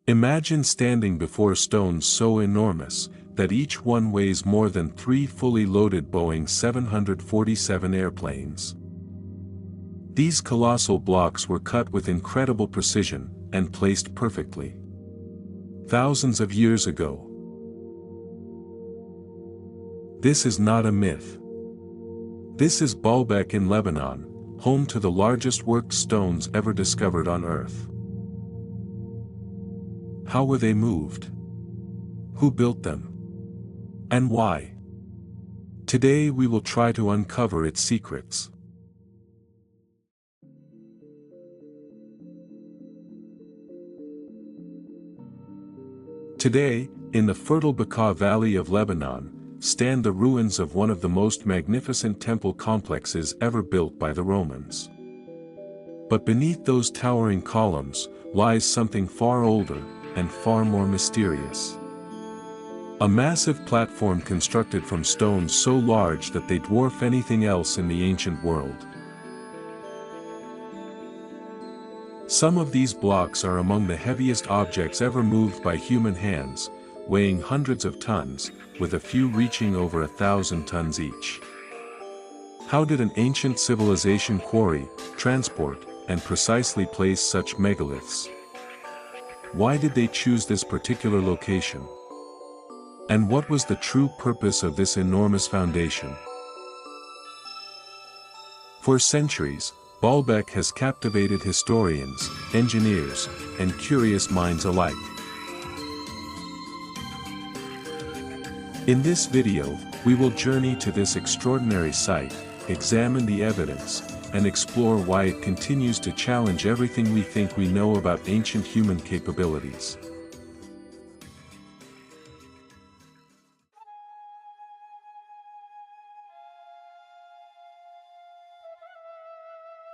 Imagine standing before stones so enormous that each one weighs more than 3 fully loaded Boeing 747 airplanes. These colossal blocks were cut with incredible precision and placed perfectly. Thousands of years ago. This is not a myth. This is Baalbek in Lebanon, home to the largest worked stones ever discovered on Earth. How were they moved? Who built them? And why? Today we will try to uncover its secrets. Today, in the fertile Bekaa Valley of Lebanon, stand the ruins of one of the most magnificent temple complexes ever built by the Romans. But beneath those towering columns lies something far older and far more mysterious. A massive platform constructed from stones so large that they dwarf anything else in the ancient world. Some of these blocks are among the heaviest objects ever moved by human hands, weighing hundreds of tons, with a few reaching over 1,000 tons each. How did an ancient civilization quarry, transport, and precisely place such megaliths? Why did they choose this particular location? And what was the true purpose of this enormous foundation? For centuries, Baalbek has captivated historians, engineers, and curious minds alike. In this video, we will journey to this extraordinary site, examine the evidence, and explore why it continues to challenge everything we think we know about ancient human capabilities.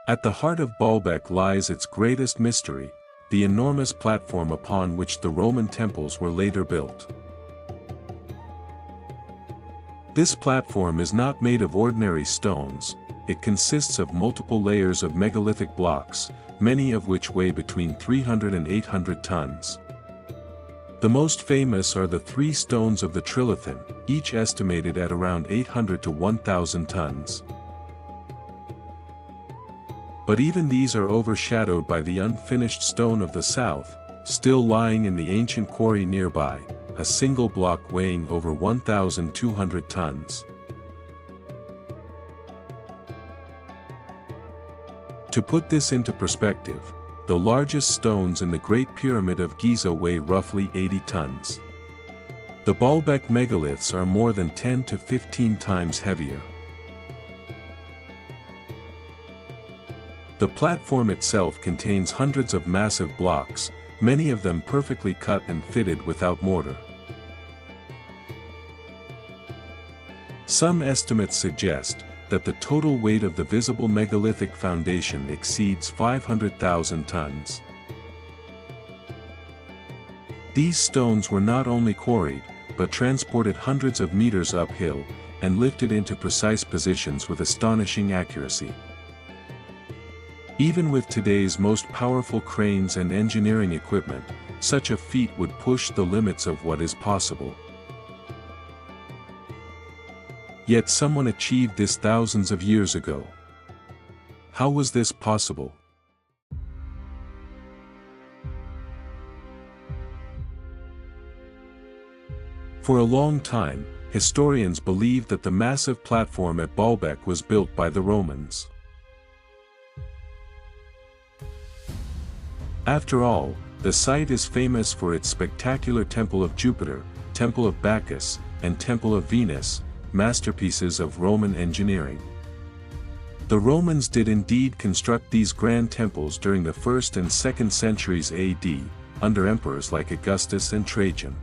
At the heart of Baalbek lies its greatest mystery, the enormous platform upon which the Roman temples were later built. This platform is not made of ordinary stones, it consists of multiple layers of megalithic blocks, many of which weigh between 300 and 800 tons. The most famous are the 3 stones of the trilithon, each estimated at around 800 to 1,000 tons. But even these are overshadowed by the unfinished stone of the south, still lying in the ancient quarry nearby, a single block weighing over 1,200 tons. To put this into perspective, the largest stones in the Great Pyramid of Giza weigh roughly 80 tons. The Baalbek megaliths are more than 10 to 15 times heavier. The platform itself contains hundreds of massive blocks, many of them perfectly cut and fitted without mortar. Some estimates suggest that the total weight of the visible megalithic foundation exceeds 500,000 tons. These stones were not only quarried, but transported hundreds of meters uphill, and lifted into precise positions with astonishing accuracy. Even with today's most powerful cranes and engineering equipment, such a feat would push the limits of what is possible. Yet someone achieved this thousands of years ago. How was this possible? For a long time, historians believed that the massive platform at Baalbek was built by the Romans. After all, the site is famous for its spectacular Temple of Jupiter, Temple of Bacchus, and Temple of Venus, masterpieces of Roman engineering. The Romans did indeed construct these grand temples during the 1st and 2nd centuries AD, under emperors like Augustus and Trajan.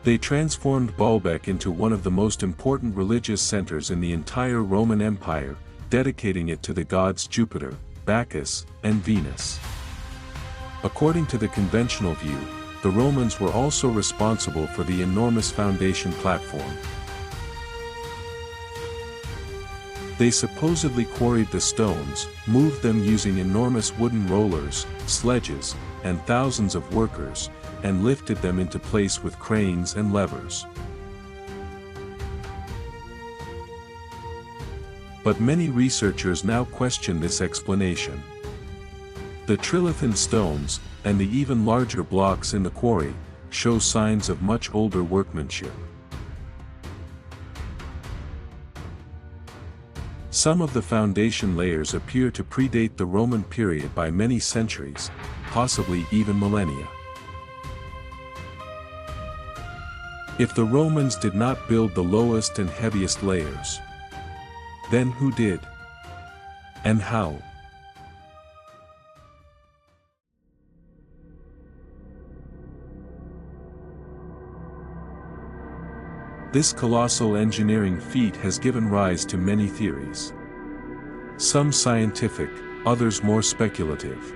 They transformed Baalbek into one of the most important religious centers in the entire Roman Empire, dedicating it to the gods Jupiter, Bacchus, and Venus. According to the conventional view, the Romans were also responsible for the enormous foundation platform. They supposedly quarried the stones, moved them using enormous wooden rollers, sledges, and thousands of workers, and lifted them into place with cranes and levers. But many researchers now question this explanation. The trilithon stones, and the even larger blocks in the quarry, show signs of much older workmanship. Some of the foundation layers appear to predate the Roman period by many centuries, possibly even millennia. If the Romans did not build the lowest and heaviest layers, then who did? And how? This colossal engineering feat has given rise to many theories. Some scientific, others more speculative.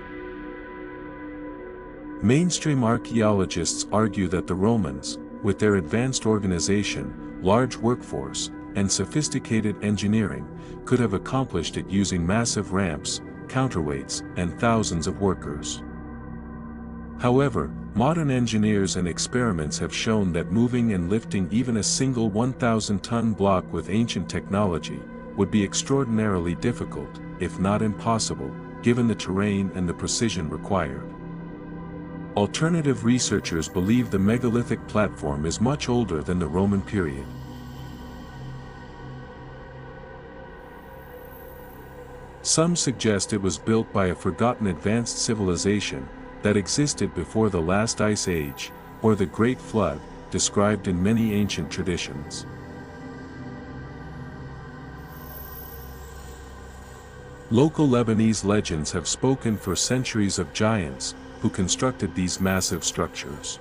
Mainstream archaeologists argue that the Romans, with their advanced organization, large workforce, and sophisticated engineering, could have accomplished it using massive ramps, counterweights, and thousands of workers. However, modern engineers and experiments have shown that moving and lifting even a single 1,000-ton block with ancient technology would be extraordinarily difficult, if not impossible, given the terrain and the precision required. Alternative researchers believe the megalithic platform is much older than the Roman period. Some suggest it was built by a forgotten advanced civilization that existed before the last ice age, or the Great Flood, described in many ancient traditions. Local Lebanese legends have spoken for centuries of giants, who constructed these massive structures.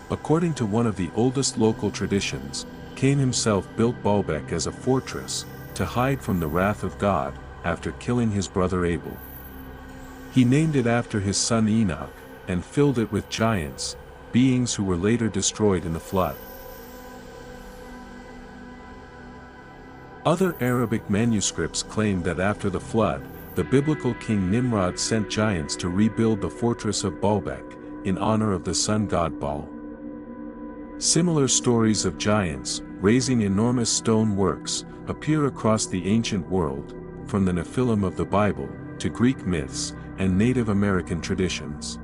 According to one of the oldest local traditions, Cain himself built Baalbek as a fortress, to hide from the wrath of God, after killing his brother Abel. He named it after his son Enoch, and filled it with giants, beings who were later destroyed in the flood. Other Arabic manuscripts claim that after the flood, the biblical king Nimrod sent giants to rebuild the fortress of Baalbek, in honor of the sun god Baal. Similar stories of giants, raising enormous stone works, appear across the ancient world, from the Nephilim of the Bible, to Greek myths, and Native American traditions.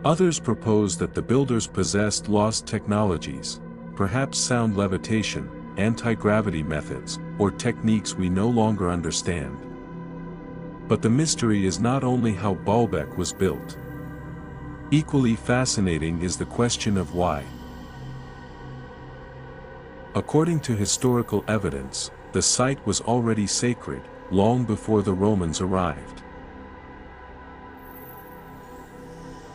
Others propose that the builders possessed lost technologies, perhaps sound levitation, anti-gravity methods, or techniques we no longer understand. But the mystery is not only how Baalbek was built. Equally fascinating is the question of why. According to historical evidence, the site was already sacred, long before the Romans arrived.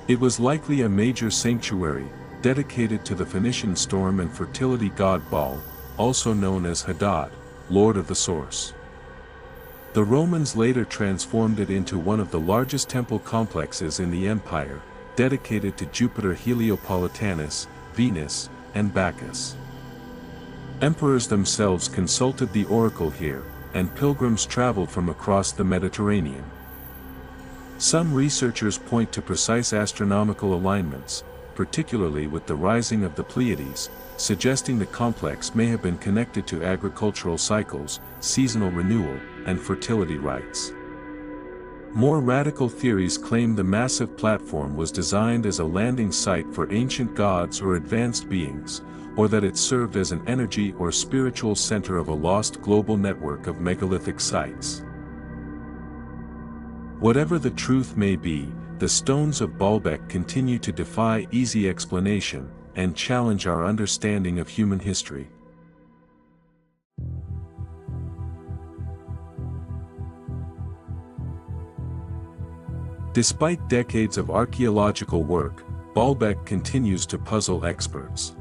It was likely a major sanctuary, dedicated to the Phoenician storm and fertility god Baal, also known as Hadad, Lord of the Source. The Romans later transformed it into one of the largest temple complexes in the empire, dedicated to Jupiter Heliopolitanus, Venus, and Bacchus. Emperors themselves consulted the oracle here, and pilgrims traveled from across the Mediterranean. Some researchers point to precise astronomical alignments, particularly with the rising of the Pleiades, suggesting the complex may have been connected to agricultural cycles, seasonal renewal, and fertility rites. More radical theories claim the massive platform was designed as a landing site for ancient gods or advanced beings, or that it served as an energy or spiritual center of a lost global network of megalithic sites. Whatever the truth may be, the stones of Baalbek continue to defy easy explanation, and challenge our understanding of human history. Despite decades of archaeological work, Baalbek continues to puzzle experts.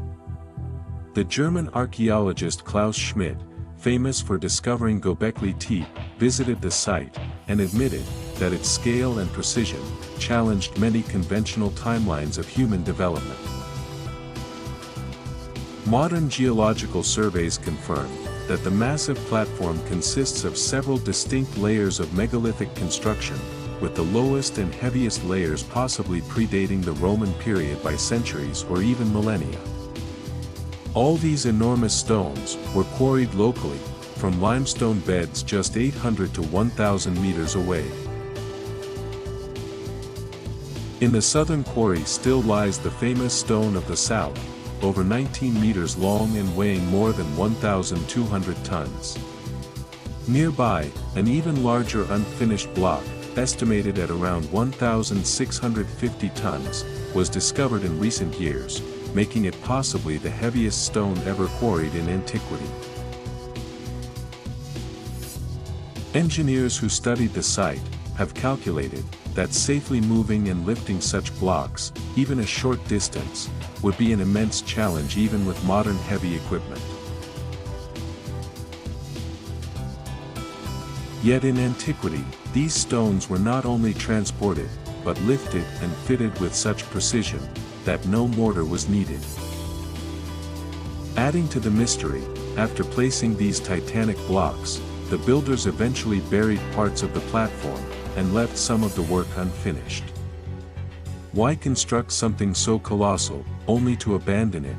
The German archaeologist Klaus Schmidt, famous for discovering Göbekli Tepe, visited the site, and admitted that its scale and precision challenged many conventional timelines of human development. Modern geological surveys confirm that the massive platform consists of several distinct layers of megalithic construction, with the lowest and heaviest layers possibly predating the Roman period by centuries or even millennia. All these enormous stones were quarried locally, from limestone beds just 800 to 1,000 meters away. In the southern quarry still lies the famous Stone of the South, over 19 meters long and weighing more than 1,200 tons. Nearby, an even larger unfinished block, estimated at around 1,650 tons, was discovered in recent years, making it possibly the heaviest stone ever quarried in antiquity. Engineers who studied the site have calculated that safely moving and lifting such blocks, even a short distance, would be an immense challenge even with modern heavy equipment. Yet in antiquity, these stones were not only transported, but lifted and fitted with such precision, that no mortar was needed. Adding to the mystery, after placing these titanic blocks, the builders eventually buried parts of the platform, and left some of the work unfinished. Why construct something so colossal, only to abandon it?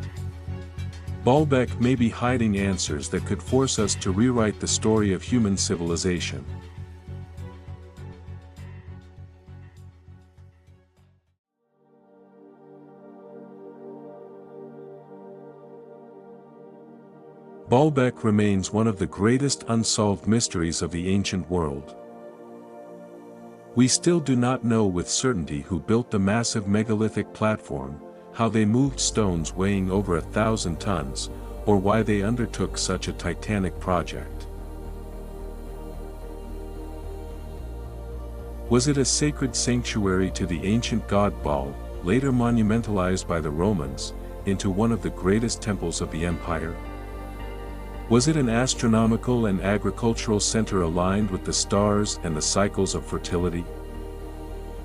Baalbek may be hiding answers that could force us to rewrite the story of human civilization. Baalbek remains one of the greatest unsolved mysteries of the ancient world. We still do not know with certainty who built the massive megalithic platform, how they moved stones weighing over 1,000 tons, or why they undertook such a titanic project. Was it a sacred sanctuary to the ancient god Baal, later monumentalized by the Romans, into one of the greatest temples of the empire? Was it an astronomical and agricultural center aligned with the stars and the cycles of fertility?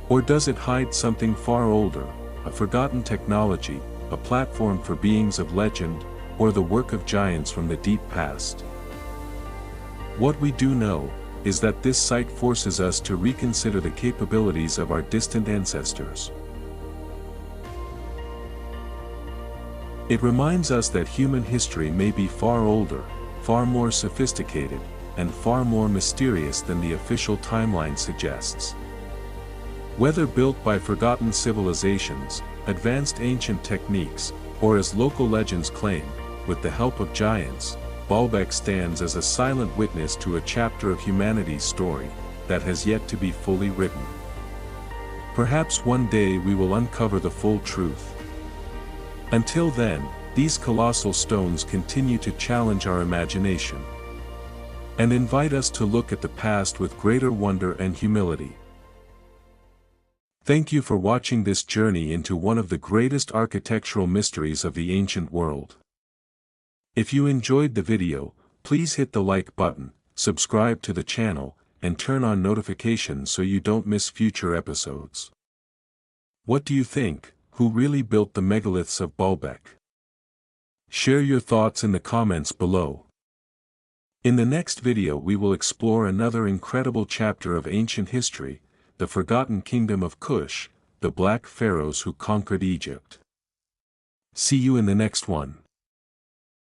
Or does it hide something far older, a forgotten technology, a platform for beings of legend, or the work of giants from the deep past? What we do know is that this site forces us to reconsider the capabilities of our distant ancestors. It reminds us that human history may be far older, far more sophisticated, and far more mysterious than the official timeline suggests. Whether built by forgotten civilizations, advanced ancient techniques, or as local legends claim, with the help of giants, Baalbek stands as a silent witness to a chapter of humanity's story that has yet to be fully written. Perhaps one day we will uncover the full truth. Until then, these colossal stones continue to challenge our imagination and invite us to look at the past with greater wonder and humility. Thank you for watching this journey into one of the greatest architectural mysteries of the ancient world. If you enjoyed the video, please hit the like button, subscribe to the channel, and turn on notifications so you don't miss future episodes. What do you think? Who really built the megaliths of Baalbek? Share your thoughts in the comments below. In the next video we will explore another incredible chapter of ancient history, the forgotten kingdom of Kush, the Black Pharaohs who conquered Egypt. See you in the next one.